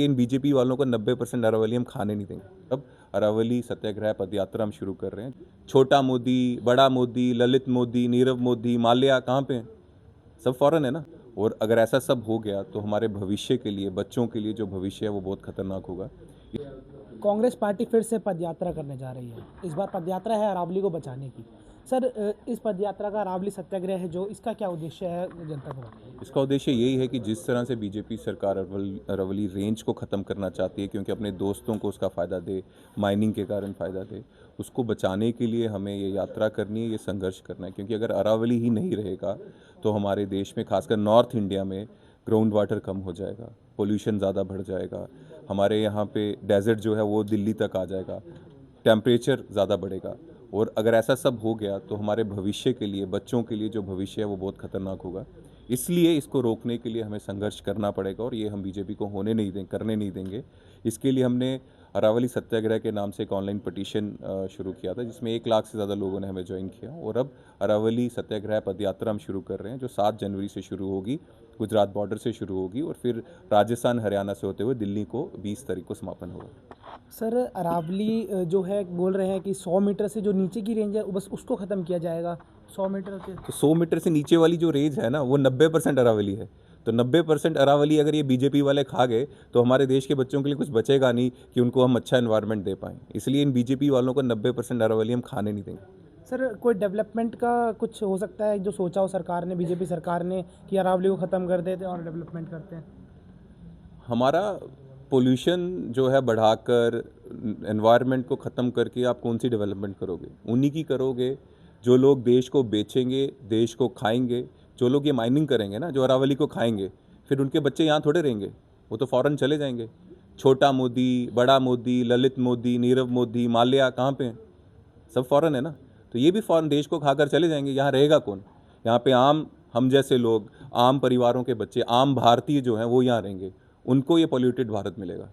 इन BJP वालों को 90% अरावली हम खाने नहीं देंगे। अब अरावली सत्याग्रह पदयात्रा हम शुरू कर रहे हैं। छोटा मोदी, बड़ा मोदी, ललित मोदी, नीरव मोदी, माल्या कहाँ पे हैं? सब फॉरेन है ना। और अगर ऐसा सब हो गया तो हमारे भविष्य के लिए, बच्चों के लिए जो भविष्य है वो बहुत खतरनाक होगा। कांग्रेस पार्टी फिर से पदयात्रा करने जा रही है। इस बार पदयात्रा है अरावली को बचाने की। सर, इस पदयात्रा का अरावली सत्याग्रह है जो, इसका क्या उद्देश्य है जनता को बताइए। इसका उद्देश्य यही है कि जिस तरह से बीजेपी सरकार अरावली रेंज को ख़त्म करना चाहती है, क्योंकि अपने दोस्तों को उसका फ़ायदा दे, माइनिंग के कारण फ़ायदा दे, उसको बचाने के लिए हमें ये यात्रा करनी है, ये संघर्ष करना है। क्योंकि अगर अरावली ही नहीं रहेगा तो हमारे देश में, खासकर नॉर्थ इंडिया में, ग्राउंड वाटर कम हो जाएगा, पोल्यूशन ज़्यादा बढ़ जाएगा, हमारे यहाँ पे डेजर्ट जो है वो दिल्ली तक आ जाएगा, टेम्परेचर ज़्यादा बढ़ेगा। और अगर ऐसा सब हो गया तो हमारे भविष्य के लिए, बच्चों के लिए जो भविष्य है वो बहुत खतरनाक होगा। इसलिए इसको रोकने के लिए हमें संघर्ष करना पड़ेगा और ये हम बीजेपी को करने नहीं देंगे। इसके लिए हमने अरावली सत्याग्रह के नाम से एक ऑनलाइन पटिशन शुरू किया था, जिसमें 1 लाख से ज़्यादा लोगों ने हमें ज्वाइन किया। और अब अरावली सत्याग्रह पदयात्रा हम शुरू कर रहे हैं, जो 7 जनवरी से शुरू होगी, गुजरात बॉर्डर से शुरू होगी और फिर राजस्थान, हरियाणा से होते हुए दिल्ली को 20 तारीख को समापन होगा। सर, अरावली जो है, बोल रहे हैं कि 100 मीटर से जो नीचे की रेंज है बस उसको ख़त्म किया जाएगा। 100 मीटर के तो 100 मीटर से नीचे वाली जो रेंज है ना, वो 90% अरावली है। तो 90% अरावली अगर ये बीजेपी वाले खा गए तो हमारे देश के बच्चों के लिए कुछ बचेगा नहीं कि उनको हम अच्छा एनवायरनमेंट दे पाएँ। इसलिए इन बीजेपी वालों को 90% अरावली हम खाने नहीं देंगे। सर, कोई डेवलपमेंट का कुछ हो सकता है जो सोचा हो सरकार ने, बीजेपी सरकार ने, कि अरावली को ख़त्म कर देते और डेवलपमेंट करते हैं। हमारा पोल्यूशन जो है बढ़ाकर, एनवायरनमेंट को ख़त्म करके आप कौन सी डेवलपमेंट करोगे? उन्हीं की करोगे जो लोग देश को बेचेंगे, देश को खाएंगे। जो लोग ये माइनिंग करेंगे ना, जो अरावली को खाएंगे, फिर उनके बच्चे यहाँ थोड़े रहेंगे, वो तो फॉरेन चले जाएंगे। छोटा मोदी, बड़ा मोदी, ललित मोदी, नीरव मोदी, माल्या कहाँ पे हैं? सब फॉरेन है ना। तो ये भी फॉरेन देश को खाकर चले जाएंगे, यहाँ रहेगा कौन? यहाँ पे आम, हम जैसे लोग, आम परिवारों के बच्चे, आम भारतीय जो हैं वो यहाँ रहेंगे। उनको ये पॉल्यूटेड भारत मिलेगा।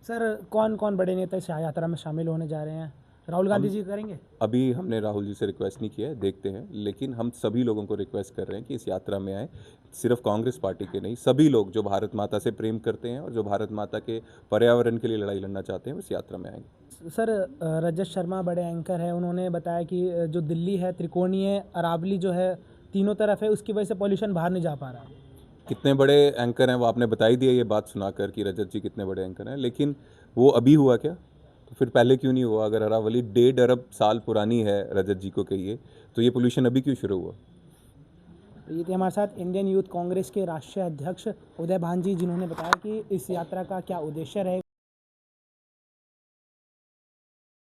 सर, कौन कौन बड़े नेता इस यात्रा में शामिल होने जा रहे हैं? राहुल गांधी हम जी करेंगे? अभी हमने राहुल जी से रिक्वेस्ट नहीं किया है, देखते हैं। लेकिन हम सभी लोगों को रिक्वेस्ट कर रहे हैं कि इस यात्रा में आए। सिर्फ कांग्रेस पार्टी के नहीं, सभी लोग जो भारत माता से प्रेम करते हैं और जो भारत माता के पर्यावरण के लिए लड़ाई लड़ना चाहते हैं, इस यात्रा में आएंगे। सर, रजत शर्मा बड़े एंकर हैं, उन्होंने बताया कि जो दिल्ली है त्रिकोणीय, अरावली जो है तीनों तरफ है, उसकी वजह से पॉल्यूशन बाहर नहीं जा पा रहा है। कितने बड़े एंकर हैं वो आपने बता ही दिया, ये बात सुनाकर कि रजत जी कितने बड़े एंकर हैं। लेकिन वो अभी हुआ क्या? तो फिर पहले क्यों नहीं हुआ? अगर अरावली 1.5 अरब साल पुरानी है, रजत जी को कहिए, तो ये पोल्यूशन अभी क्यों शुरू हुआ? तो ये थे हमारे साथ इंडियन यूथ कांग्रेस के राष्ट्रीय अध्यक्ष उदय भान जी, जिन्होंने बताया कि इस यात्रा का क्या उद्देश्य रहेगा।